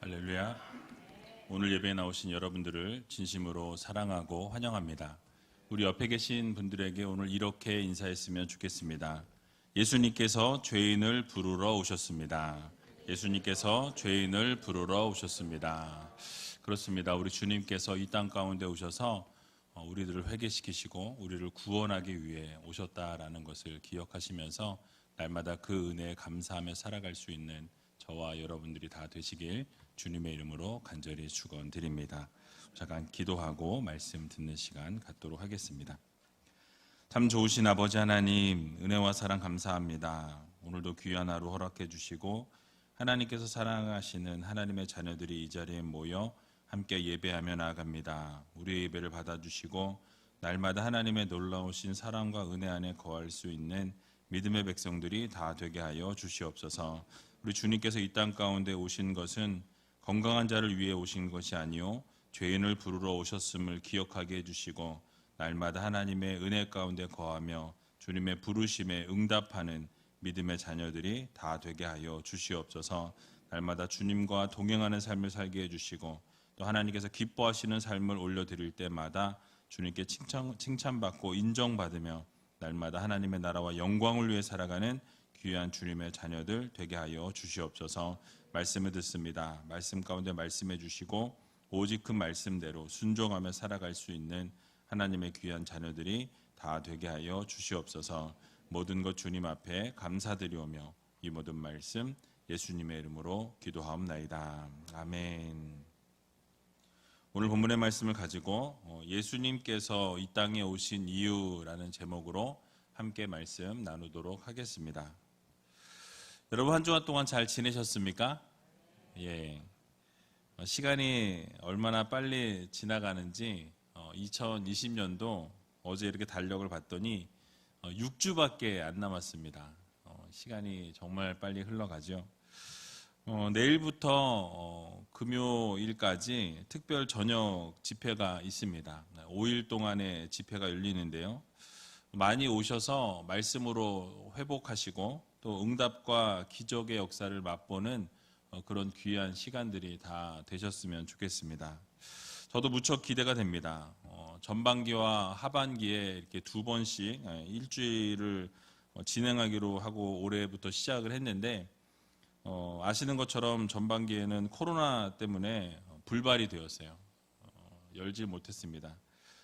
할렐루야. 오늘 예배에 나오신 여러분들을 진심으로 사랑하고 환영합니다. 우리 옆에 계신 분들에게 오늘 이렇게 인사했으면 좋겠습니다. 예수님께서 죄인을 부르러 오셨습니다. 예수님께서 죄인을 부르러 오셨습니다. 그렇습니다. 우리 주님께서 이 땅 가운데 오셔서 우리들을 회개시키시고 우리를 구원하기 위해 오셨다라는 것을 기억하시면서 날마다 그 은혜에 감사하며 살아갈 수 있는 저와 여러분들이 다 되시길 주님의 이름으로 간절히 축원드립니다. 잠깐 기도하고 말씀 듣는 시간 갖도록 하겠습니다. 참 좋으신 아버지 하나님, 은혜와 사랑 감사합니다. 오늘도 귀한 하루 허락해 주시고 하나님께서 사랑하시는 하나님의 자녀들이 이 자리에 모여 함께 예배하며 나아갑니다. 우리의 예배를 받아주시고 날마다 하나님의 놀라우신 사랑과 은혜 안에 거할 수 있는 믿음의 백성들이 다 되게 하여 주시옵소서. 우리 주님께서 이 땅 가운데 오신 것은 건강한 자를 위해 오신 것이 아니요 죄인을 부르러 오셨음을 기억하게 해주시고 날마다 하나님의 은혜 가운데 거하며 주님의 부르심에 응답하는 믿음의 자녀들이 다 되게 하여 주시옵소서. 날마다 주님과 동행하는 삶을 살게 해주시고 또 하나님께서 기뻐하시는 삶을 올려드릴 때마다 주님께 칭찬받고 인정받으며 날마다 하나님의 나라와 영광을 위해 살아가는 귀한 주님의 자녀들 되게 하여 주시옵소서. 말씀을 듣습니다. 말씀 가운데 말씀해 주시고 오직 그 말씀대로 순종하며 살아갈 수 있는 하나님의 귀한 자녀들이 다 되게 하여 주시옵소서. 모든 것 주님 앞에 감사드리오며 이 모든 말씀 예수님의 이름으로 기도하옵나이다. 아멘. 오늘 본문의 말씀을 가지고 예수님께서 이 땅에 오신 이유라는 제목으로 함께 말씀 나누도록 하겠습니다. 여러분 한 주간 동안 잘 지내셨습니까? 예. 시간이 얼마나 빨리 지나가는지 2020년도 어제 이렇게 달력을 봤더니 6주밖에 안 남았습니다. 시간이 정말 빨리 흘러가죠. 내일부터 금요일까지 특별 저녁 집회가 있습니다. 5일 동안의 집회가 열리는데요. 많이 오셔서 말씀으로 회복하시고 또 응답과 기적의 역사를 맛보는 그런 귀한 시간들이 다 되셨으면 좋겠습니다. 저도 무척 기대가 됩니다. 전반기와 하반기에 이렇게 두 번씩 일주일을 진행하기로 하고 올해부터 시작을 했는데 아시는 것처럼 전반기에는 코로나 때문에 불발이 되었어요. 열지 못했습니다.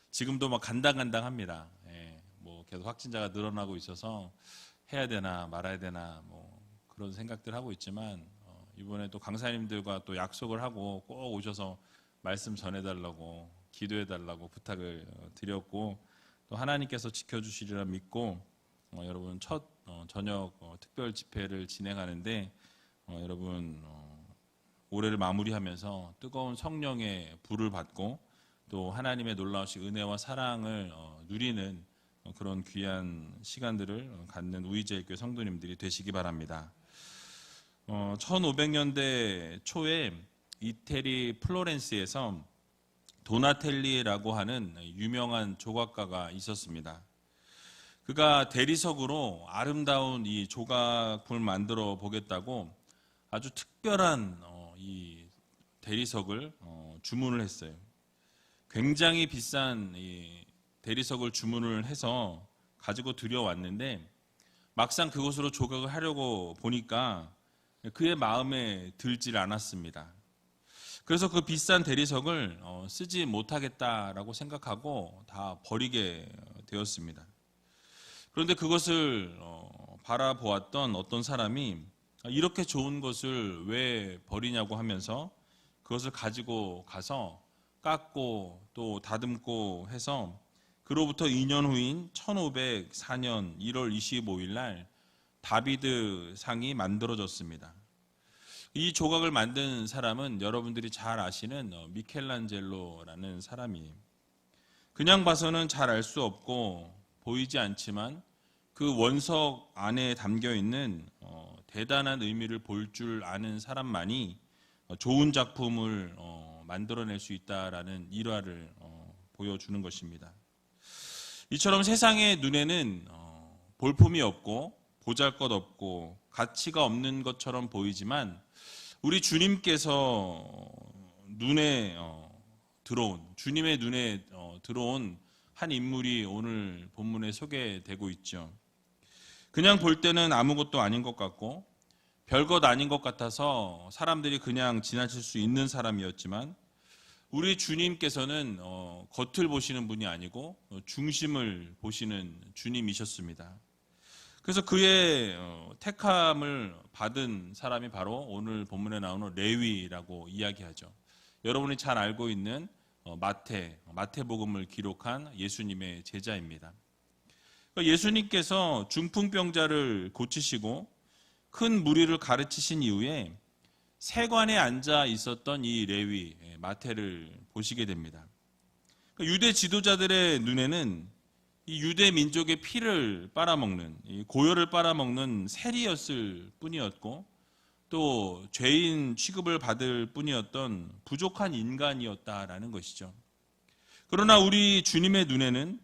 지금도 막 간당간당합니다. 뭐 계속 확진자가 늘어나고 있어서 해야 되나 말아야 되나 뭐 그런 생각들 하고 있지만 이번에 또 강사님들과 또 약속을 하고 꼭 오셔서 말씀 전해달라고 기도해달라고 부탁을 드렸고 또 하나님께서 지켜주시리라 믿고 여러분 첫 저녁 특별 집회를 진행하는데 여러분 올해를 마무리하면서 뜨거운 성령의 불을 받고 또 하나님의 놀라우신 은혜와 사랑을 누리는 그런 귀한 시간들을 갖는 우이제일교회 성도님들이 되시기 바랍니다. 1500년대 초에 이태리 플로렌스에서 도나텔리라고 하는 유명한 조각가가 있었습니다. 그가 대리석으로 아름다운 이 조각품을 만들어 보겠다고 아주 특별한 이 대리석을 주문을 했어요. 굉장히 비싼 이 대리석을 주문을 해서 가지고 들여왔는데 막상 그곳으로 조각을 하려고 보니까 그의 마음에 들질 않았습니다. 그래서 그 비싼 대리석을 쓰지 못하겠다라고 생각하고 다 버리게 되었습니다. 그런데 그것을 바라보았던 어떤 사람이 이렇게 좋은 것을 왜 버리냐고 하면서 그것을 가지고 가서 깎고 또 다듬고 해서 그로부터 2년 후인 1504년 1월 25일 날 다비드 상이 만들어졌습니다. 이 조각을 만든 사람은 여러분들이 잘 아시는 미켈란젤로라는 사람이에요. 그냥 봐서는 잘 알 수 없고 보이지 않지만 그 원석 안에 담겨 있는 대단한 의미를 볼 줄 아는 사람만이 좋은 작품을 만들어낼 수 있다라는 일화를 보여주는 것입니다. 이처럼 세상의 눈에는 볼품이 없고 보잘것 없고 가치가 없는 것처럼 보이지만 우리 주님께서 눈에 들어온, 주님의 눈에 들어온 한 인물이 오늘 본문에 소개되고 있죠. 그냥 볼 때는 아무것도 아닌 것 같고 별것 아닌 것 같아서 사람들이 그냥 지나칠 수 있는 사람이었지만, 우리 주님께서는 겉을 보시는 분이 아니고 중심을 보시는 주님이셨습니다. 그래서 그의 택함을 받은 사람이 바로 오늘 본문에 나오는 레위라고 이야기하죠. 여러분이 잘 알고 있는 마태복음을 기록한 예수님의 제자입니다. 예수님께서 중풍병자를 고치시고 큰 무리를 가르치신 이후에 세관에 앉아 있었던 이 레위 마태를 보시게 됩니다. 유대 지도자들의 눈에는 이 유대 민족의 피를 빨아먹는, 이 고혈을 빨아먹는 세리였을 뿐이었고, 또 죄인 취급을 받을 뿐이었던 부족한 인간이었다라는 것이죠. 그러나 우리 주님의 눈에는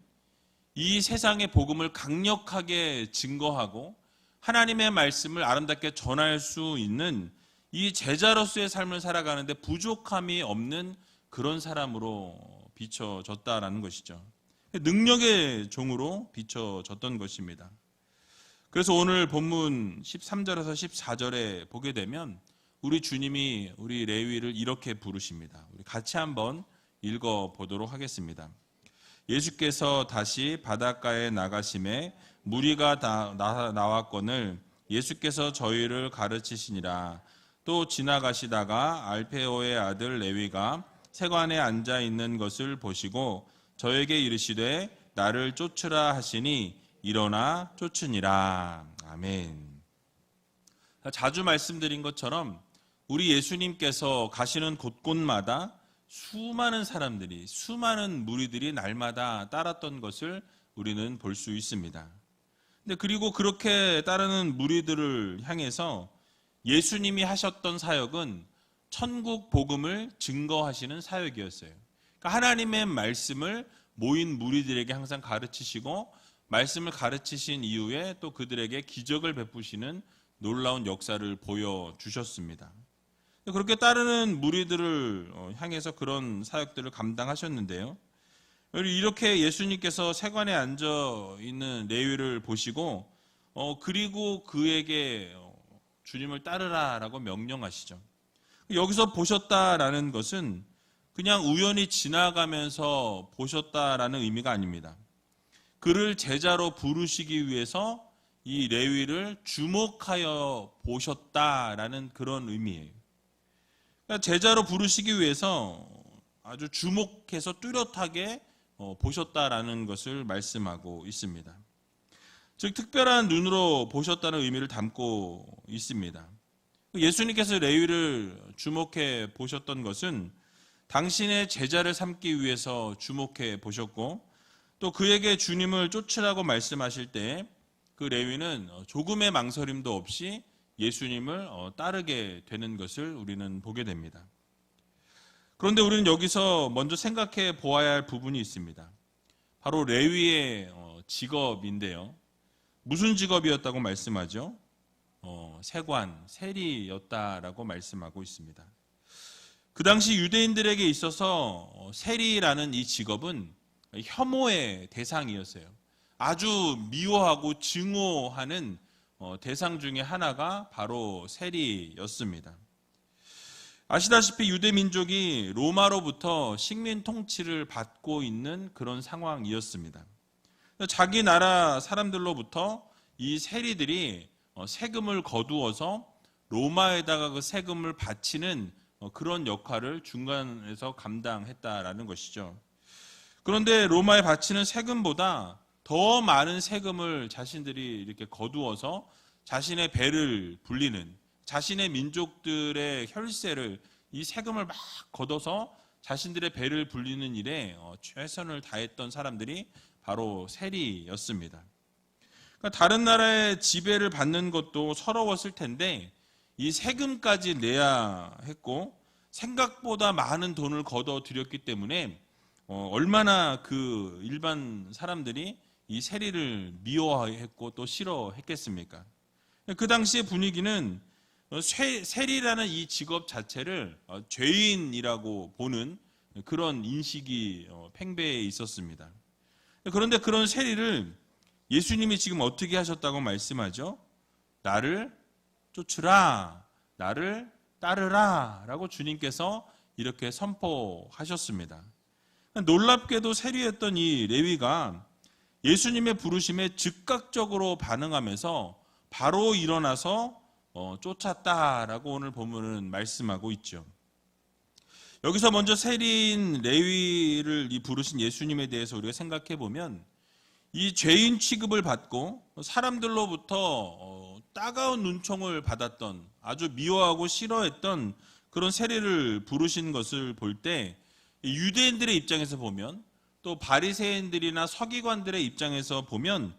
이 세상의 복음을 강력하게 증거하고 하나님의 말씀을 아름답게 전할 수 있는 이 제자로서의 삶을 살아가는데 부족함이 없는 그런 사람으로 비춰졌다라는 것이죠. 능력의 종으로 비춰졌던 것입니다. 그래서 오늘 본문 13절에서 14절에 보게 되면 우리 주님이 우리 레위를 이렇게 부르십니다. 우리 같이 한번 읽어보도록 하겠습니다. 예수께서 다시 바닷가에 나가심에 무리가 다 나왔거늘 예수께서 저희를 가르치시니라. 또 지나가시다가 알페오의 아들 레위가 세관에 앉아 있는 것을 보시고 저에게 이르시되 나를 쫓으라 하시니 일어나 쫓으니라. 아멘. 자주 말씀드린 것처럼 우리 예수님께서 가시는 곳곳마다 수많은 사람들이, 수많은 무리들이 날마다 따랐던 것을 우리는 볼 수 있습니다. 근데 그리고 그렇게 따르는 무리들을 향해서 예수님이 하셨던 사역은 천국 복음을 증거하시는 사역이었어요. 그러니까 하나님의 말씀을 모인 무리들에게 항상 가르치시고, 말씀을 가르치신 이후에 또 그들에게 기적을 베푸시는 놀라운 역사를 보여주셨습니다. 그렇게 따르는 무리들을 향해서 그런 사역들을 감당하셨는데요. 이렇게 예수님께서 세관에 앉아 있는 레위를 보시고 그리고 그에게 주님을 따르라라고 명령하시죠. 여기서 보셨다라는 것은 그냥 우연히 지나가면서 보셨다라는 의미가 아닙니다. 그를 제자로 부르시기 위해서 이 레위를 주목하여 보셨다라는 그런 의미예요. 그러니까 제자로 부르시기 위해서 아주 주목해서 뚜렷하게 보셨다라는 것을 말씀하고 있습니다. 즉 특별한 눈으로 보셨다는 의미를 담고 있습니다. 예수님께서 레위를 주목해 보셨던 것은 당신의 제자를 삼기 위해서 주목해 보셨고, 또 그에게 주님을 쫓으라고 말씀하실 때 그 레위는 조금의 망설임도 없이 예수님을 따르게 되는 것을 우리는 보게 됩니다. 그런데 우리는 여기서 먼저 생각해 보아야 할 부분이 있습니다. 바로 레위의 직업인데요. 무슨 직업이었다고 말씀하죠? 세관, 세리였다라고 말씀하고 있습니다. 그 당시 유대인들에게 있어서 세리라는 이 직업은 혐오의 대상이었어요. 아주 미워하고 증오하는 대상 중에 하나가 바로 세리였습니다. 아시다시피 유대 민족이 로마로부터 식민 통치를 받고 있는 그런 상황이었습니다. 자기 나라 사람들로부터 이 세리들이 세금을 거두어서 로마에다가 그 세금을 바치는 그런 역할을 중간에서 감당했다라는 것이죠. 그런데 로마에 바치는 세금보다 더 많은 세금을 자신들이 이렇게 거두어서 자신의 배를 불리는, 자신의 민족들의 혈세를, 이 세금을 막 걷어서 자신들의 배를 불리는 일에 최선을 다했던 사람들이 바로 세리였습니다. 그러니까 다른 나라의 지배를 받는 것도 서러웠을 텐데 이 세금까지 내야 했고 생각보다 많은 돈을 걷어들였기 때문에 얼마나 그 일반 사람들이 이 세리를 미워했고 또 싫어했겠습니까? 그 당시의 분위기는 세리라는 이 직업 자체를 죄인이라고 보는 그런 인식이 팽배해 있었습니다. 그런데 그런 세리를 예수님이 지금 어떻게 하셨다고 말씀하죠? 나를 쫓으라, 나를 따르라 라고 주님께서 이렇게 선포하셨습니다. 놀랍게도 세리였던 이 레위가 예수님의 부르심에 즉각적으로 반응하면서 바로 일어나서 쫓았다라고 오늘 본문은 말씀하고 있죠. 여기서 먼저 세리인 레위를 부르신 예수님에 대해서 우리가 생각해 보면 이 죄인 취급을 받고 사람들로부터 따가운 눈총을 받았던, 아주 미워하고 싫어했던 그런 세리를 부르신 것을 볼 때 유대인들의 입장에서 보면, 또 바리새인들이나 서기관들의 입장에서 보면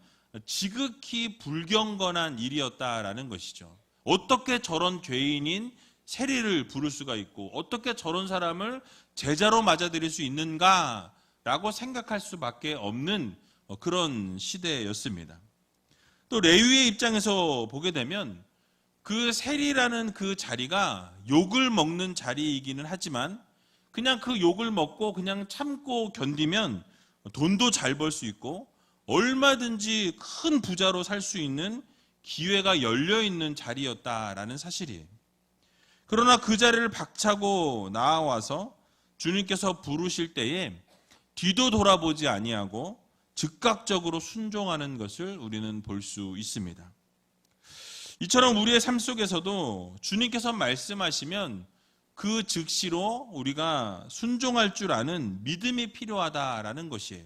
지극히 불경건한 일이었다라는 것이죠. 어떻게 저런 죄인인 세리를 부를 수가 있고 어떻게 저런 사람을 제자로 맞아들일 수 있는가라고 생각할 수밖에 없는 그런 시대였습니다. 또 레위의 입장에서 보게 되면 그 세리라는 그 자리가 욕을 먹는 자리이기는 하지만 그냥 그 욕을 먹고 그냥 참고 견디면 돈도 잘 벌 수 있고 얼마든지 큰 부자로 살 수 있는 기회가 열려있는 자리였다라는 사실이에요. 그러나 그 자리를 박차고 나와서 주님께서 부르실 때에 뒤도 돌아보지 아니하고 즉각적으로 순종하는 것을 우리는 볼 수 있습니다. 이처럼 우리의 삶 속에서도 주님께서 말씀하시면 그 즉시로 우리가 순종할 줄 아는 믿음이 필요하다라는 것이에요.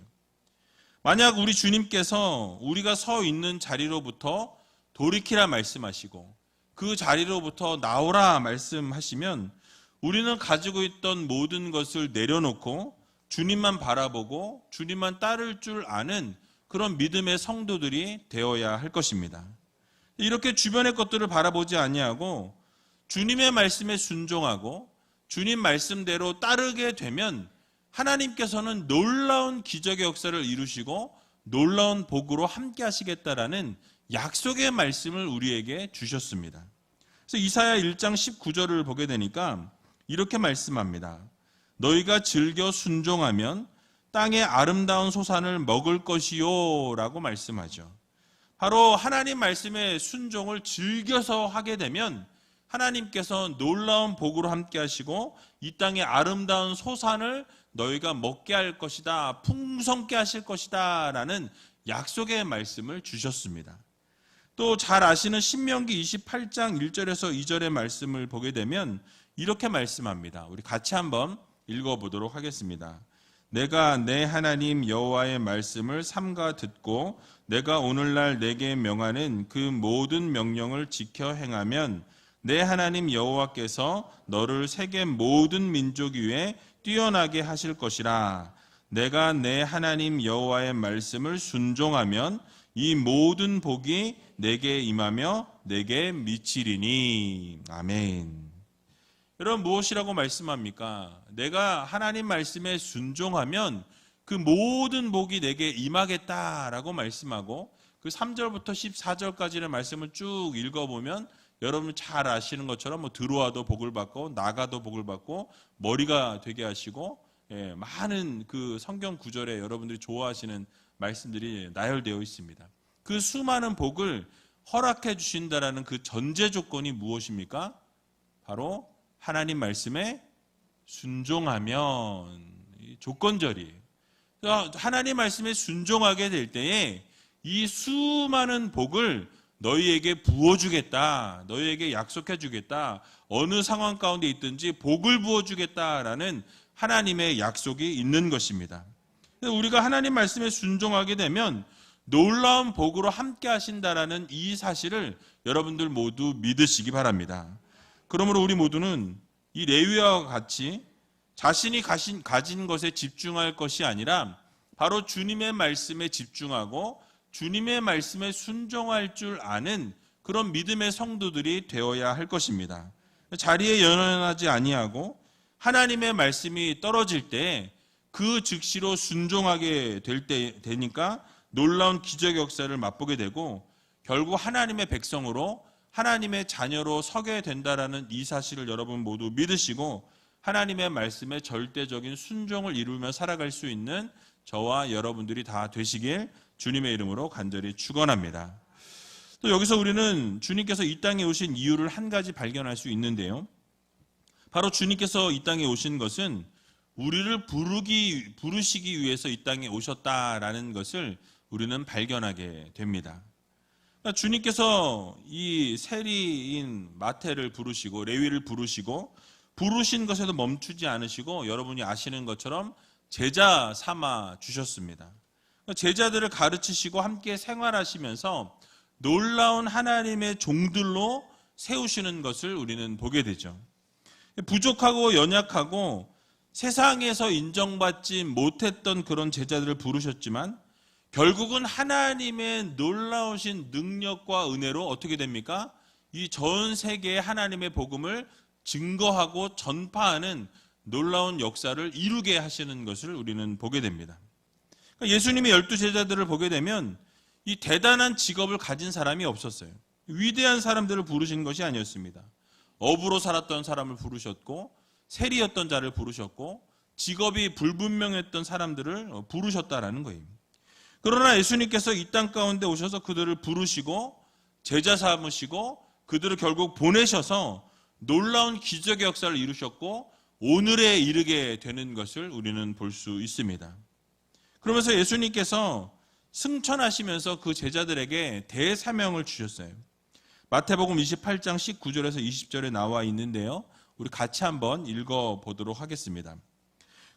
만약 우리 주님께서 우리가 서 있는 자리로부터 돌이키라 말씀하시고 그 자리로부터 나오라 말씀하시면 우리는 가지고 있던 모든 것을 내려놓고 주님만 바라보고 주님만 따를 줄 아는 그런 믿음의 성도들이 되어야 할 것입니다. 이렇게 주변의 것들을 바라보지 아니하고 주님의 말씀에 순종하고 주님 말씀대로 따르게 되면 하나님께서는 놀라운 기적의 역사를 이루시고 놀라운 복으로 함께 하시겠다라는 약속의 말씀을 우리에게 주셨습니다. 그래서 이사야 1장 19절을 보게 되니까 이렇게 말씀합니다. 너희가 즐겨 순종하면 땅의 아름다운 소산을 먹을 것이요 라고 말씀하죠. 바로 하나님 말씀의 순종을 즐겨서 하게 되면 하나님께서 놀라운 복으로 함께 하시고 이 땅의 아름다운 소산을 너희가 먹게 할 것이다, 풍성케 하실 것이다 라는 약속의 말씀을 주셨습니다. 또 잘 아시는 신명기 28장 1절에서 2절의 말씀을 보게 되면 이렇게 말씀합니다. 우리 같이 한번 읽어보도록 하겠습니다. 내가 내 하나님 여호와의 말씀을 삼가 듣고 내가 오늘날 내게 명하는 그 모든 명령을 지켜 행하면 내 하나님 여호와께서 너를 세계 모든 민족 위에 뛰어나게 하실 것이라. 내가 내 하나님 여호와의 말씀을 순종하면 이 모든 복이 내게 임하며 내게 미치리니. 아멘. 여러분, 무엇이라고 말씀합니까? 내가 하나님 말씀에 순종하면 그 모든 복이 내게 임하겠다라고 말씀하고 그 3절부터 14절까지의 말씀을 쭉 읽어보면 여러분 잘 아시는 것처럼 들어와도 복을 받고 나가도 복을 받고 머리가 되게 하시고 많은 그 성경 구절에 여러분들이 좋아하시는 말씀들이 나열되어 있습니다. 그 수많은 복을 허락해 주신다라는 그 전제 조건이 무엇입니까? 바로 하나님 말씀에 순종하면 조건절이에요. 하나님 말씀에 순종하게 될 때에 이 수많은 복을 너희에게 부어주겠다, 너희에게 약속해주겠다, 어느 상황 가운데 있든지 복을 부어주겠다라는 하나님의 약속이 있는 것입니다. 우리가 하나님 말씀에 순종하게 되면 놀라운 복으로 함께 하신다라는 이 사실을 여러분들 모두 믿으시기 바랍니다. 그러므로 우리 모두는 이 레위와 같이 자신이 가진 것에 집중할 것이 아니라 바로 주님의 말씀에 집중하고 주님의 말씀에 순종할 줄 아는 그런 믿음의 성도들이 되어야 할 것입니다. 자리에 연연하지 아니하고 하나님의 말씀이 떨어질 때 그 즉시로 순종하게 되니까 놀라운 기적 역사를 맛보게 되고 결국 하나님의 백성으로 하나님의 자녀로 서게 된다라는 이 사실을 여러분 모두 믿으시고 하나님의 말씀에 절대적인 순종을 이루며 살아갈 수 있는 저와 여러분들이 다 되시길 주님의 이름으로 간절히 축원합니다. 또 여기서 우리는 주님께서 이 땅에 오신 이유를 한 가지 발견할 수 있는데요. 바로 주님께서 이 땅에 오신 것은 우리를 부르시기 위해서 이 땅에 오셨다라는 것을 우리는 발견하게 됩니다. 그러니까 주님께서 이 세리인 마태를 부르시고 레위를 부르시고 부르신 것에도 멈추지 않으시고 여러분이 아시는 것처럼 제자 삼아 주셨습니다. 제자들을 가르치시고 함께 생활하시면서 놀라운 하나님의 종들로 세우시는 것을 우리는 보게 되죠. 부족하고 연약하고 세상에서 인정받지 못했던 그런 제자들을 부르셨지만 결국은 하나님의 놀라우신 능력과 은혜로 어떻게 됩니까? 이 전 세계에 하나님의 복음을 증거하고 전파하는 놀라운 역사를 이루게 하시는 것을 우리는 보게 됩니다. 예수님의 12제자들을 보게 되면 이 대단한 직업을 가진 사람이 없었어요. 위대한 사람들을 부르신 것이 아니었습니다. 어부로 살았던 사람을 부르셨고 세리였던 자를 부르셨고 직업이 불분명했던 사람들을 부르셨다라는 거예요. 그러나 예수님께서 이 땅 가운데 오셔서 그들을 부르시고 제자 삼으시고 그들을 결국 보내셔서 놀라운 기적의 역사를 이루셨고 오늘에 이르게 되는 것을 우리는 볼 수 있습니다. 그러면서 예수님께서 승천하시면서 그 제자들에게 대사명을 주셨어요. 마태복음 28장 19절에서 20절에 나와 있는데요. 우리 같이 한번 읽어보도록 하겠습니다.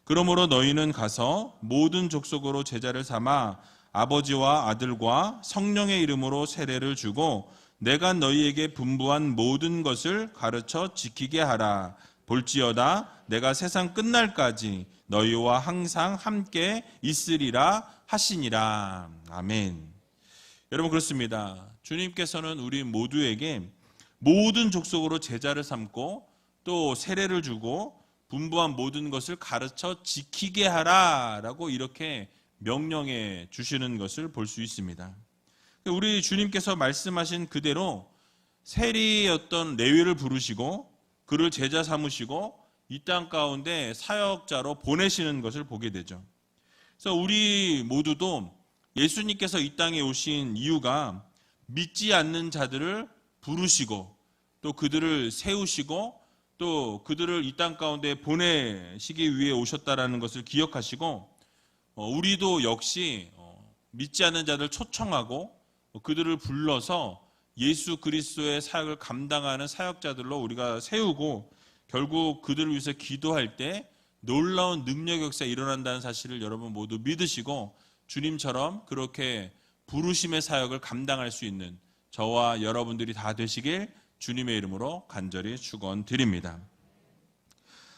그러므로 너희는 가서 모든 족속으로 제자를 삼아 아버지와 아들과 성령의 이름으로 세례를 주고 내가 너희에게 분부한 모든 것을 가르쳐 지키게 하라. 볼지어다 내가 세상 끝날까지 너희와 항상 함께 있으리라 하시니라. 아멘. 여러분 그렇습니다. 주님께서는 우리 모두에게 모든 족속으로 제자를 삼고 또 세례를 주고 분부한 모든 것을 가르쳐 지키게 하라라고 이렇게 명령해 주시는 것을 볼 수 있습니다. 우리 주님께서 말씀하신 그대로 세리였던 레위를 부르시고 그를 제자 삼으시고 이 땅 가운데 사역자로 보내시는 것을 보게 되죠. 그래서 우리 모두도 예수님께서 이 땅에 오신 이유가 믿지 않는 자들을 부르시고 또 그들을 세우시고 또 그들을 이 땅 가운데 보내시기 위해 오셨다라는 것을 기억하시고 우리도 역시 믿지 않는 자들 초청하고 그들을 불러서 예수 그리스도의 사역을 감당하는 사역자들로 우리가 세우고 결국 그들을 위해서 기도할 때 놀라운 능력 역사가 일어난다는 사실을 여러분 모두 믿으시고 주님처럼 그렇게 부르심의 사역을 감당할 수 있는 저와 여러분들이 다 되시길 주님의 이름으로 간절히 축원드립니다.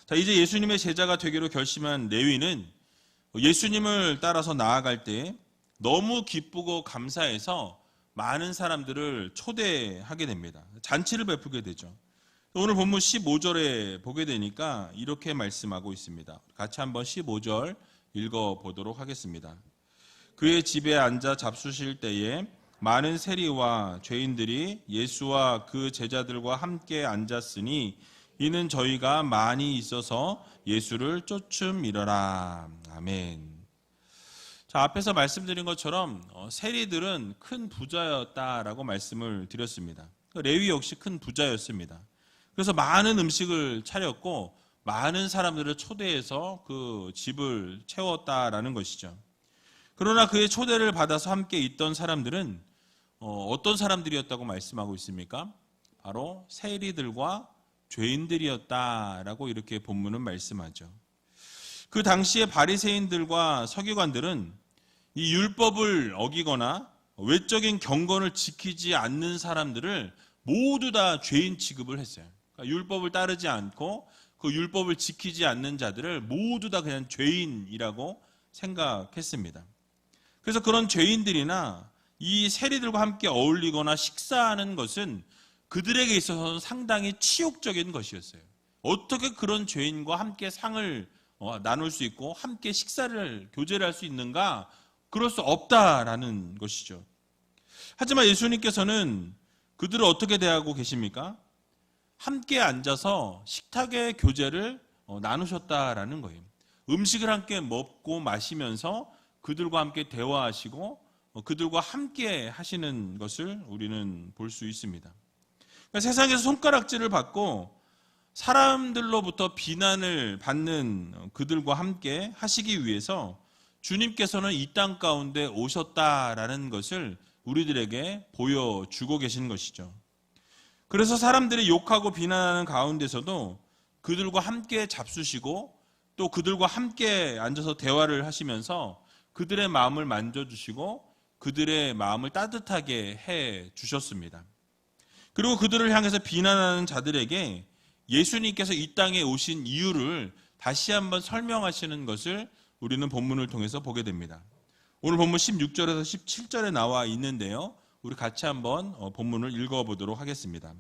자, 이제 예수님의 제자가 되기로 결심한 레위는 예수님을 따라서 나아갈 때 너무 기쁘고 감사해서 많은 사람들을 초대하게 됩니다. 잔치를 베푸게 되죠. 오늘 본문 15절에 보게 되니까 이렇게 말씀하고 있습니다. 같이 한번 15절 읽어보도록 하겠습니다. 그의 집에 앉아 잡수실 때에 많은 세리와 죄인들이 예수와 그 제자들과 함께 앉았으니 이는 저희가 많이 있어서 예수를 쫓음이러라. 아멘. 자, 앞에서 말씀드린 것처럼 세리들은 큰 부자였다라고 말씀을 드렸습니다. 레위 역시 큰 부자였습니다. 그래서 많은 음식을 차렸고 많은 사람들을 초대해서 그 집을 채웠다라는 것이죠. 그러나 그의 초대를 받아서 함께 있던 사람들은 어떤 사람들이었다고 말씀하고 있습니까? 바로 세리들과 죄인들이었다라고 이렇게 본문은 말씀하죠. 그 당시에 바리새인들과 서기관들은 이 율법을 어기거나 외적인 경건을 지키지 않는 사람들을 모두 다 죄인 취급을 했어요. 그러니까 율법을 따르지 않고 그 율법을 지키지 않는 자들을 모두 다 그냥 죄인이라고 생각했습니다. 그래서 그런 죄인들이나 이 세리들과 함께 어울리거나 식사하는 것은 그들에게 있어서는 상당히 치욕적인 것이었어요. 어떻게 그런 죄인과 함께 상을 나눌 수 있고 함께 식사를 교제를 할 수 있는가? 그럴 수 없다라는 것이죠. 하지만 예수님께서는 그들을 어떻게 대하고 계십니까? 함께 앉아서 식탁의 교제를 나누셨다라는 거예요. 음식을 함께 먹고 마시면서 그들과 함께 대화하시고 그들과 함께 하시는 것을 우리는 볼 수 있습니다. 그러니까 세상에서 손가락질을 받고 사람들로부터 비난을 받는 그들과 함께 하시기 위해서 주님께서는 이 땅 가운데 오셨다라는 것을 우리들에게 보여주고 계신 것이죠. 그래서 사람들이 욕하고 비난하는 가운데서도 그들과 함께 잡수시고 또 그들과 함께 앉아서 대화를 하시면서 그들의 마음을 만져주시고 그들의 마음을 따뜻하게 해 주셨습니다. 그리고 그들을 향해서 비난하는 자들에게 예수님께서 이 땅에 오신 이유를 다시 한번 설명하시는 것을 우리는 본문을 통해서 보게 됩니다. 오늘 본문 16절에서 17절에 나와 있는데요. 우리 같이 한번 본문을 읽어보도록 하겠습니다.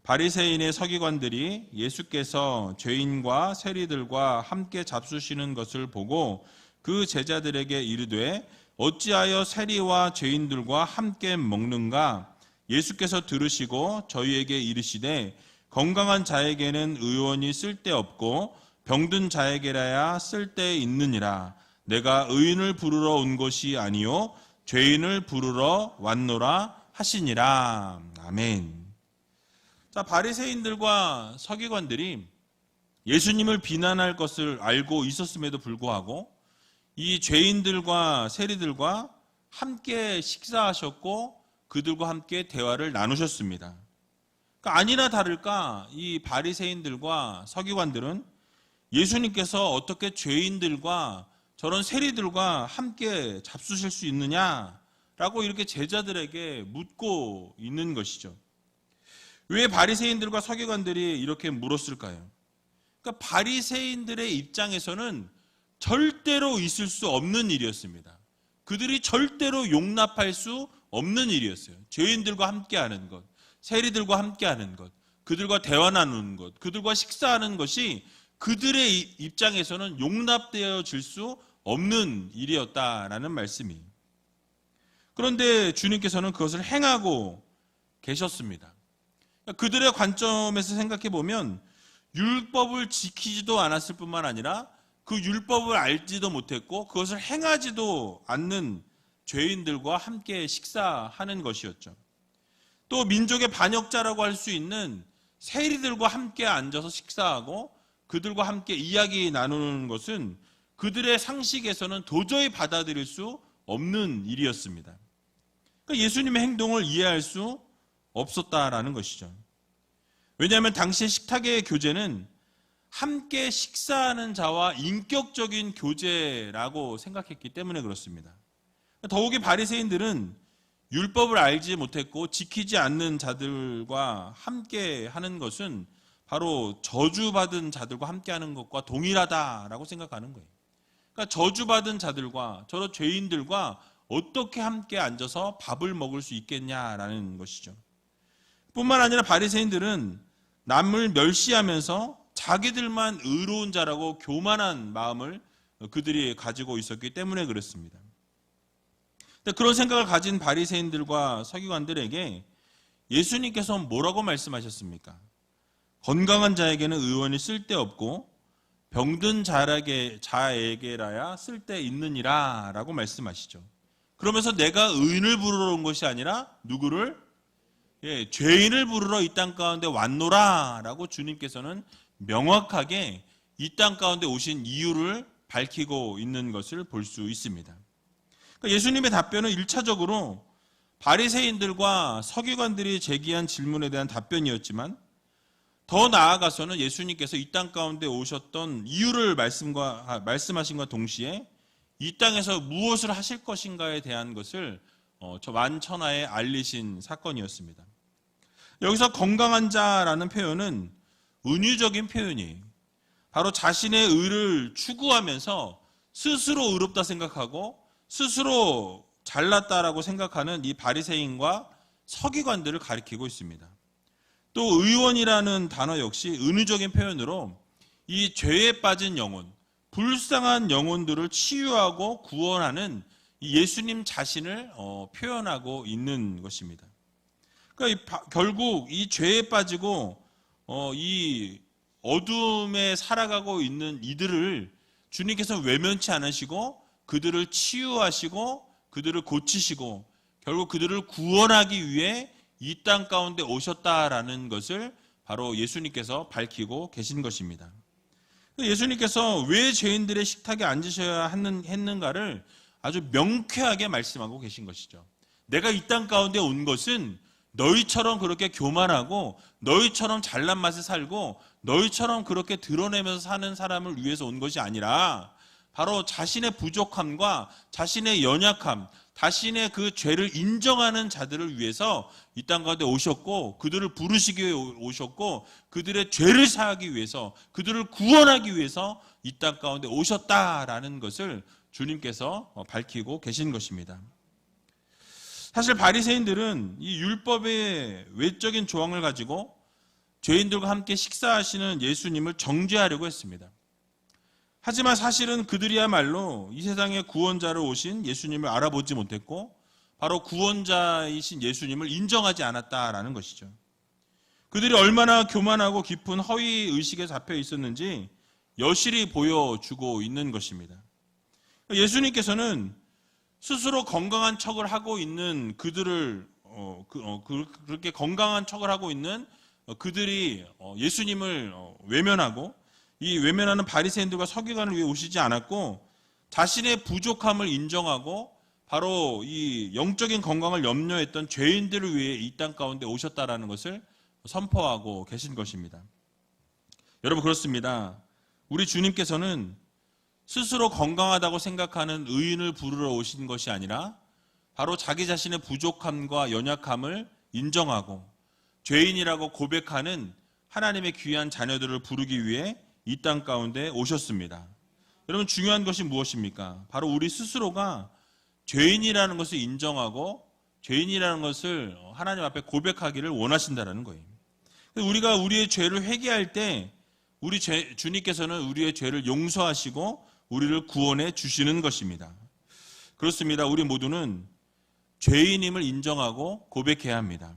바리새인의 서기관들이 예수께서 죄인과 세리들과 함께 잡수시는 것을 보고 그 제자들에게 이르되 어찌하여 세리와 죄인들과 함께 먹는가? 예수께서 들으시고 저희에게 이르시되 건강한 자에게는 의원이 쓸데없고 병든 자에게라야 쓸데있느니라. 내가 의인을 부르러 온 것이 아니요 죄인을 부르러 왔노라 하시니라. 아멘. 자, 바리새인들과 서기관들이 예수님을 비난할 것을 알고 있었음에도 불구하고 이 죄인들과 세리들과 함께 식사하셨고 그들과 함께 대화를 나누셨습니다. 그러니까 아니나 다를까 이 바리새인들과 서기관들은 예수님께서 어떻게 죄인들과 저런 세리들과 함께 잡수실 수 있느냐라고 이렇게 제자들에게 묻고 있는 것이죠. 왜 바리새인들과 서기관들이 이렇게 물었을까요? 그러니까 바리새인들의 입장에서는 절대로 있을 수 없는 일이었습니다. 그들이 절대로 용납할 수 없는 일이었어요. 죄인들과 함께하는 것, 세리들과 함께하는 것, 그들과 대화 나누는 것, 그들과 식사하는 것이 그들의 입장에서는 용납되어질 수 없는 일이었다라는 말씀이에요. 그런데 주님께서는 그것을 행하고 계셨습니다. 그들의 관점에서 생각해 보면 율법을 지키지도 않았을 뿐만 아니라 그 율법을 알지도 못했고 그것을 행하지도 않는 죄인들과 함께 식사하는 것이었죠. 또 민족의 반역자라고 할 수 있는 세리들과 함께 앉아서 식사하고 그들과 함께 이야기 나누는 것은 그들의 상식에서는 도저히 받아들일 수 없는 일이었습니다. 그러니까 예수님의 행동을 이해할 수 없었다라는 것이죠. 왜냐하면 당시 식탁의 교제는 함께 식사하는 자와 인격적인 교제라고 생각했기 때문에 그렇습니다. 더욱이 바리새인들은 율법을 알지 못했고 지키지 않는 자들과 함께 하는 것은 바로 저주받은 자들과 함께하는 것과 동일하다라고 생각하는 거예요. 그러니까 저주받은 자들과 저런 죄인들과 어떻게 함께 앉아서 밥을 먹을 수 있겠냐라는 것이죠. 뿐만 아니라 바리새인들은 남을 멸시하면서 자기들만 의로운 자라고 교만한 마음을 그들이 가지고 있었기 때문에 그렇습니다. 그런 생각을 가진 바리새인들과 서기관들에게 예수님께서 뭐라고 말씀하셨습니까? 건강한 자에게는 의원이 쓸데없고 병든 자에게라야 쓸데있느니라 라고 말씀하시죠. 그러면서 내가 의인을 부르러 온 것이 아니라 누구를? 죄인을 부르러 이 땅 가운데 왔노라 라고 주님께서는 명확하게 이 땅 가운데 오신 이유를 밝히고 있는 것을 볼 수 있습니다. 그러니까 예수님의 답변은 1차적으로 바리새인들과 서기관들이 제기한 질문에 대한 답변이었지만 더 나아가서는 예수님께서 이 땅 가운데 오셨던 이유를 말씀하신과 동시에 이 땅에서 무엇을 하실 것인가에 대한 것을 저 만천하에 알리신 사건이었습니다. 여기서 건강한 자라는 표현은 은유적인 표현이에요. 바로 자신의 의를 추구하면서 스스로 의롭다 생각하고 스스로 잘났다라고 생각하는 이 바리새인과 서기관들을 가리키고 있습니다. 또 의원이라는 단어 역시 은유적인 표현으로 이 죄에 빠진 영혼, 불쌍한 영혼들을 치유하고 구원하는 이 예수님 자신을 표현하고 있는 것입니다. 그러니까 결국 이 죄에 빠지고 이 어둠에 살아가고 있는 이들을 주님께서 외면치 않으시고 그들을 치유하시고 그들을 고치시고 결국 그들을 구원하기 위해 이 땅 가운데 오셨다라는 것을 바로 예수님께서 밝히고 계신 것입니다. 예수님께서 왜 죄인들의 식탁에 앉으셔야 했는가를 아주 명쾌하게 말씀하고 계신 것이죠. 내가 이 땅 가운데 온 것은 너희처럼 그렇게 교만하고 너희처럼 잘난 맛에 살고 너희처럼 그렇게 드러내면서 사는 사람을 위해서 온 것이 아니라 바로 자신의 부족함과 자신의 연약함, 자신의 그 죄를 인정하는 자들을 위해서 이 땅 가운데 오셨고 그들을 부르시기 위해 오셨고 그들의 죄를 사하기 위해서 그들을 구원하기 위해서 이 땅 가운데 오셨다라는 것을 주님께서 밝히고 계신 것입니다. 사실 바리새인들은 이 율법의 외적인 조항을 가지고 죄인들과 함께 식사하시는 예수님을 정죄하려고 했습니다. 하지만 사실은 그들이야말로 이 세상의 구원자로 오신 예수님을 알아보지 못했고 바로 구원자이신 예수님을 인정하지 않았다라는 것이죠. 그들이 얼마나 교만하고 깊은 허위 의식에 잡혀 있었는지 여실히 보여주고 있는 것입니다. 예수님께서는 스스로 건강한 척을 하고 있는 그들을 그렇게 건강한 척을 하고 있는 그들이 예수님을 외면하고 이 외면하는 바리새인들과 서기관을 위해 오시지 않았고 자신의 부족함을 인정하고 바로 이 영적인 건강을 염려했던 죄인들을 위해 이 땅 가운데 오셨다라는 것을 선포하고 계신 것입니다. 여러분 그렇습니다. 우리 주님께서는 스스로 건강하다고 생각하는 의인을 부르러 오신 것이 아니라 바로 자기 자신의 부족함과 연약함을 인정하고 죄인이라고 고백하는 하나님의 귀한 자녀들을 부르기 위해 이 땅 가운데 오셨습니다. 여러분 중요한 것이 무엇입니까? 바로 우리 스스로가 죄인이라는 것을 인정하고 죄인이라는 것을 하나님 앞에 고백하기를 원하신다는 거예요. 우리가 우리의 죄를 회개할 때 주님께서는 우리의 죄를 용서하시고 우리를 구원해 주시는 것입니다. 그렇습니다. 우리 모두는 죄인임을 인정하고 고백해야 합니다.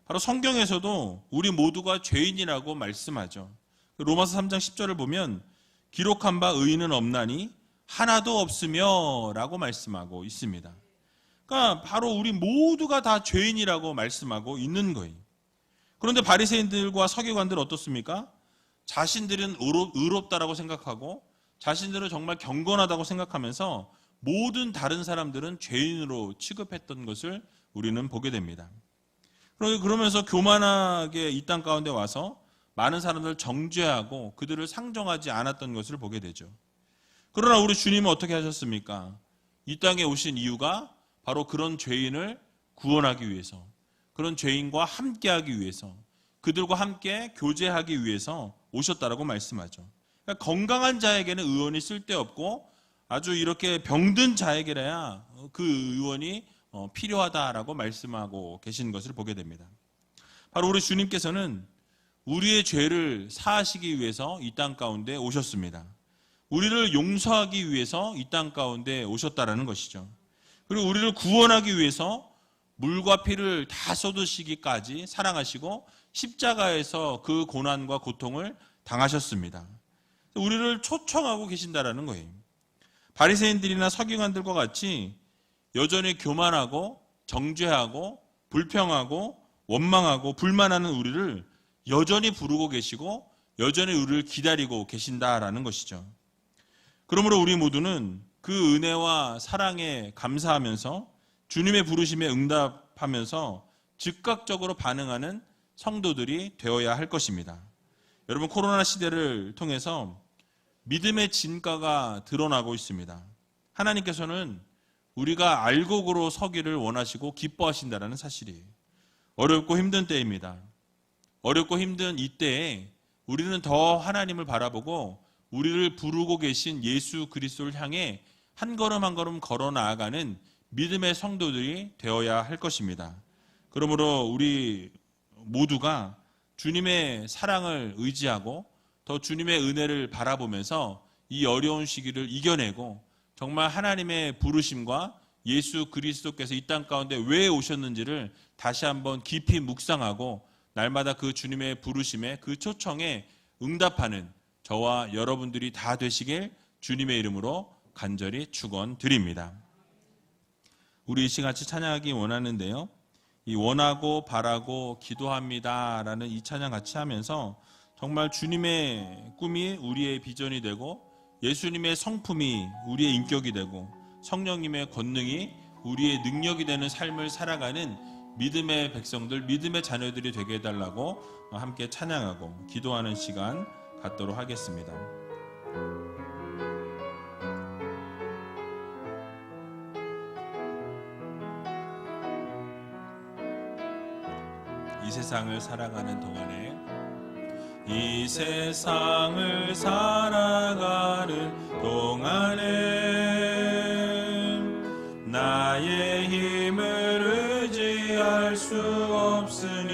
바로 성경에서도 우리 모두가 죄인이라고 말씀하죠. 로마서 3장 10절을 보면 기록한 바 의인은 없나니 하나도 없으며 라고 말씀하고 있습니다. 그러니까 바로 우리 모두가 다 죄인이라고 말씀하고 있는 거예요. 그런데 바리새인들과 서기관들은 어떻습니까? 자신들은 의롭다라고 생각하고 자신들은 정말 경건하다고 생각하면서 모든 다른 사람들은 죄인으로 취급했던 것을 우리는 보게 됩니다. 그러면서 교만하게 이 땅 가운데 와서 많은 사람들을 정죄하고 그들을 상정하지 않았던 것을 보게 되죠. 그러나 우리 주님은 어떻게 하셨습니까? 이 땅에 오신 이유가 바로 그런 죄인을 구원하기 위해서, 그런 죄인과 함께하기 위해서, 그들과 함께 교제하기 위해서 오셨다라고 말씀하죠. 그러니까 건강한 자에게는 의원이 쓸데없고 아주 이렇게 병든 자에게라야 그 의원이 필요하다라고 말씀하고 계신 것을 보게 됩니다. 바로 우리 주님께서는 우리의 죄를 사하시기 위해서 이 땅 가운데 오셨습니다. 우리를 용서하기 위해서 이 땅 가운데 오셨다라는 것이죠. 그리고 우리를 구원하기 위해서 물과 피를 다 쏟으시기까지 사랑하시고 십자가에서 그 고난과 고통을 당하셨습니다. 우리를 초청하고 계신다라는 거예요. 바리새인들이나 서기관들과 같이 여전히 교만하고 정죄하고 불평하고 원망하고 불만하는 우리를 여전히 부르고 계시고 여전히 우리를 기다리고 계신다라는 것이죠. 그러므로 우리 모두는 그 은혜와 사랑에 감사하면서 주님의 부르심에 응답하면서 즉각적으로 반응하는 성도들이 되어야 할 것입니다. 여러분 코로나 시대를 통해서 믿음의 진가가 드러나고 있습니다. 하나님께서는 우리가 알곡으로 서기를 원하시고 기뻐하신다는 사실이에요. 어렵고 힘든 때입니다. 어렵고 힘든 이때에 우리는 더 하나님을 바라보고 우리를 부르고 계신 예수 그리스도를 향해 한 걸음 한 걸음 걸어 나아가는 믿음의 성도들이 되어야 할 것입니다. 그러므로 우리 모두가 주님의 사랑을 의지하고 더 주님의 은혜를 바라보면서 이 어려운 시기를 이겨내고 정말 하나님의 부르심과 예수 그리스도께서 이 땅 가운데 왜 오셨는지를 다시 한번 깊이 묵상하고 날마다 그 주님의 부르심에 그 초청에 응답하는 저와 여러분들이 다 되시길 주님의 이름으로 간절히 축원드립니다. 우리 이 시간 같이 찬양하기 원하는데요. 이 원하고 바라고 기도합니다 라는 이 찬양 같이 하면서 정말 주님의 꿈이 우리의 비전이 되고 예수님의 성품이 우리의 인격이 되고 성령님의 권능이 우리의 능력이 되는 삶을 살아가는 믿음의 백성들, 믿음의 자녀들이 되게 해달라고 함께 찬양하고 기도하는 시간 갖도록 하겠습니다. 이 세상을 살아가는 동안에 이 세상을 살아가는 동안에 나의 힘을 의지할 수 없으니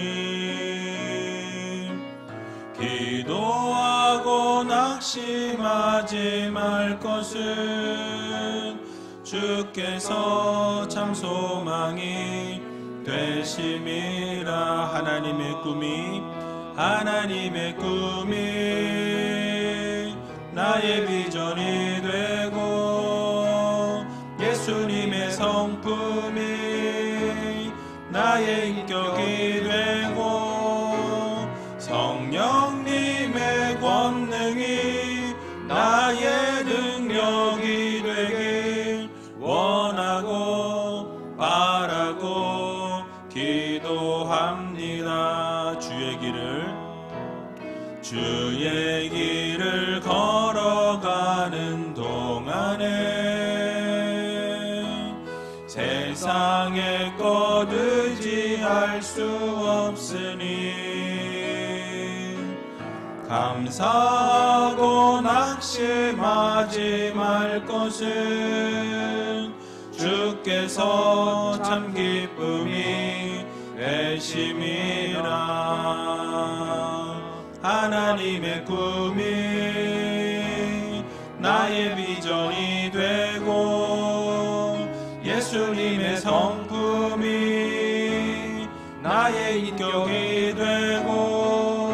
기도하고 낙심하지 말 것은 주께서 참 소망이 되심이라. 하나님의 꿈이 나의 비전이 되고 예수님의 성품이 나의 인격이 되고 성령님의 권능이 나의 능력이 되길 원하고 바라고 기도합니다. 주의 길을 걸어가는 동안에 세상의 것 의지할 수 없으니 감사하고 낙심하지 말 것은 주께서 참 기쁨이 되심이라. 하나님의 꿈이 나의 비전이 되고 예수님의 성품이 나의 인격이 되고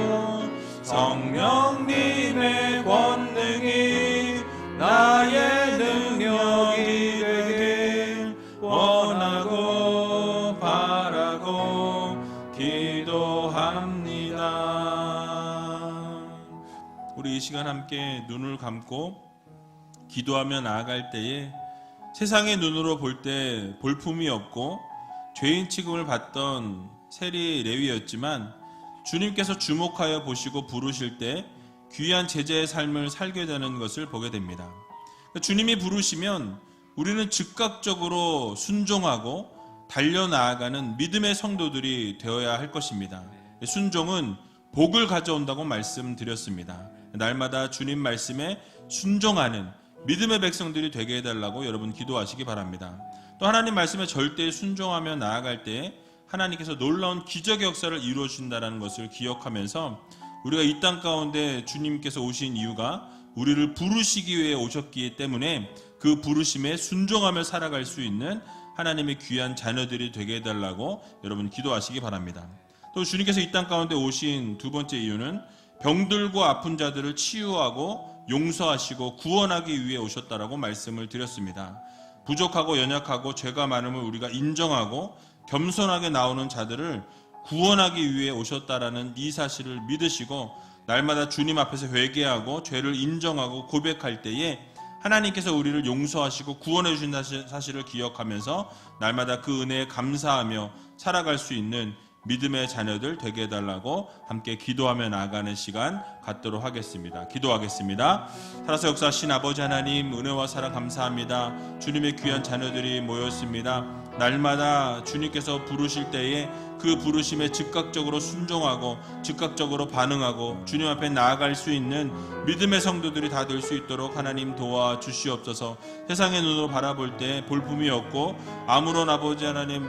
성령님의 권능이 나의 능력이 되길 원하고 바라고 기도합니다. 우리 이 시간 함께 눈을 감고 기도하며 나아갈 때에 세상의 눈으로 볼 때 볼품이 없고 죄인 취급을 받던 세리 레위였지만 주님께서 주목하여 보시고 부르실 때 귀한 제자의 삶을 살게 되는 것을 보게 됩니다. 주님이 부르시면 우리는 즉각적으로 순종하고 달려나아가는 믿음의 성도들이 되어야 할 것입니다. 순종은 복을 가져온다고 말씀드렸습니다. 날마다 주님 말씀에 순종하는 믿음의 백성들이 되게 해달라고 여러분 기도하시기 바랍니다. 또 하나님 말씀에 절대 순종하며 나아갈 때 하나님께서 놀라운 기적의 역사를 이루어 주신다는 것을 기억하면서 우리가 이 땅 가운데 주님께서 오신 이유가 우리를 부르시기 위해 오셨기 때문에 그 부르심에 순종하며 살아갈 수 있는 하나님의 귀한 자녀들이 되게 해달라고 여러분 기도하시기 바랍니다. 또 주님께서 이 땅 가운데 오신 두 번째 이유는 병들고 아픈 자들을 치유하고 용서하시고 구원하기 위해 오셨다라고 말씀을 드렸습니다. 부족하고 연약하고 죄가 많음을 우리가 인정하고 겸손하게 나오는 자들을 구원하기 위해 오셨다라는 이 사실을 믿으시고 날마다 주님 앞에서 회개하고 죄를 인정하고 고백할 때에 하나님께서 우리를 용서하시고 구원해 주신 사실을 기억하면서 날마다 그 은혜에 감사하며 살아갈 수 있는 믿음의 자녀들 되게 해달라고 함께 기도하며 나아가는 시간 갖도록 하겠습니다. 기도하겠습니다. 살아서 역사하신 아버지 하나님, 은혜와 사랑 감사합니다. 주님의 귀한 자녀들이 모였습니다. 날마다 주님께서 부르실 때에 그 그 부르심에 즉각적으로 순종하고 즉각적으로 반응하고 주님 앞에 나아갈 수 있는 믿음의 성도들이 다 될 수 있도록 하나님 도와주시옵소서. 세상의 눈으로 바라볼 때 볼품이 없고 아무런 아버지 하나님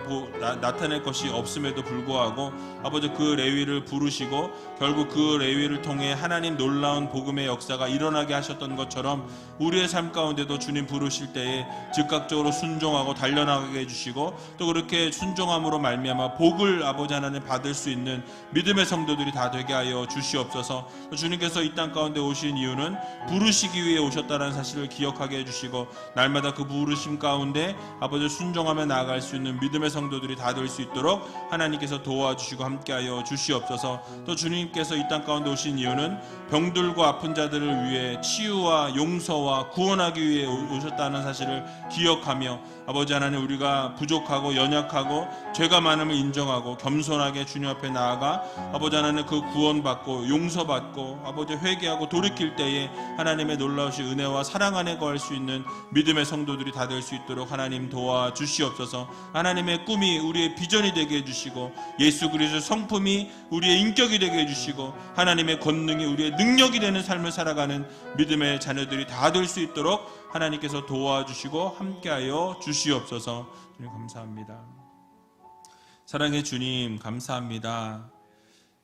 나타낼 것이 없음에도 불구하고 아버지 그 레위를 부르시고 결국 그 레위를 통해 하나님 놀라운 복음의 역사가 일어나게 하셨던 것처럼 우리의 삶 가운데도 주님 부르실 때에 즉각적으로 순종하고 달려나가게 해주시고 또 그렇게 순종함으로 말미암아 복을 아버지 하나님 받을 수 있는 믿음의 성도들이 다 되게 하여 주시옵소서. 주님께서 이 땅 가운데 오신 이유는 부르시기 위해 오셨다는 사실을 기억하게 해주시고 날마다 그 부르심 가운데 아버지 순종하며 나아갈 수 있는 믿음의 성도들이 다 될 수 있도록 하나님께서 도와주시고 함께하여 주시옵소서. 또 주님께서 이 땅 가운데 오신 이유는 병들고 아픈 자들을 위해 치유와 용서와 구원하기 위해 오셨다는 사실을 기억하며 아버지 하나님 우리가 부족하고 연약하고 죄가 많음을 인정하고 겸손하게 주님 앞에 나아가 아버지 하나님 그 구원받고 용서받고 아버지 회개하고 돌이킬 때에 하나님의 놀라우신 은혜와 사랑 안에 거할 수 있는 믿음의 성도들이 다 될 수 있도록 하나님 도와주시옵소서. 하나님의 꿈이 우리의 비전이 되게 해주시고 예수 그리스도의 성품이 우리의 인격이 되게 해주시고 하나님의 권능이 우리의 능력이 되는 삶을 살아가는 믿음의 자녀들이 다 될 수 있도록 하나님께서 도와주시고 함께하여 주시옵소서. 주님 감사합니다. 사랑의 주님 감사합니다.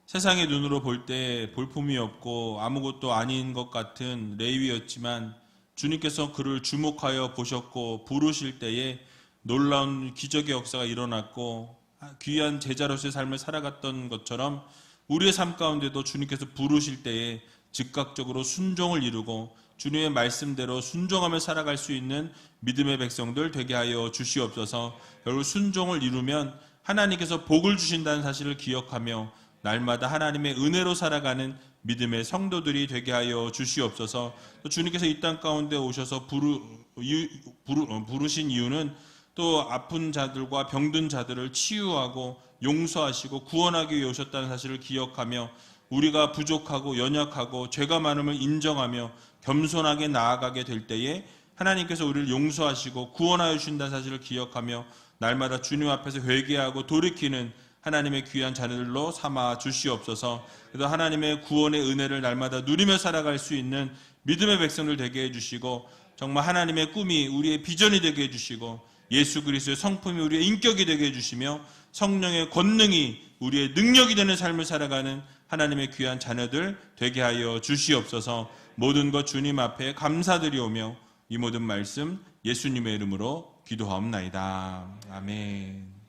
세상의 눈으로 볼 때 볼품이 없고 아무것도 아닌 것 같은 레위였지만 주님께서 그를 주목하여 보셨고 부르실 때에 놀라운 기적의 역사가 일어났고 귀한 제자로서의 삶을 살아갔던 것처럼 우리의 삶 가운데도 주님께서 부르실 때에 즉각적으로 순종을 이루고 주님의 말씀대로 순종하며 살아갈 수 있는 믿음의 백성들 되게 하여 주시옵소서. 결국 순종을 이루면 하나님께서 복을 주신다는 사실을 기억하며 날마다 하나님의 은혜로 살아가는 믿음의 성도들이 되게 하여 주시옵소서. 또 주님께서 이 땅 가운데 오셔서 부르신 이유는 또 아픈 자들과 병든 자들을 치유하고 용서하시고 구원하기 위해 오셨다는 사실을 기억하며 우리가 부족하고 연약하고 죄가 많음을 인정하며 겸손하게 나아가게 될 때에 하나님께서 우리를 용서하시고 구원하여 주신다는 사실을 기억하며 날마다 주님 앞에서 회개하고 돌이키는 하나님의 귀한 자녀들로 삼아 주시옵소서. 그래서 하나님의 구원의 은혜를 날마다 누리며 살아갈 수 있는 믿음의 백성들 되게 해주시고 정말 하나님의 꿈이 우리의 비전이 되게 해주시고 예수 그리스도의 성품이 우리의 인격이 되게 해주시며 성령의 권능이 우리의 능력이 되는 삶을 살아가는 하나님의 귀한 자녀들 되게 하여 주시옵소서. 모든 것 주님 앞에 감사드리오며 이 모든 말씀 예수님의 이름으로 기도하옵나이다. 아멘.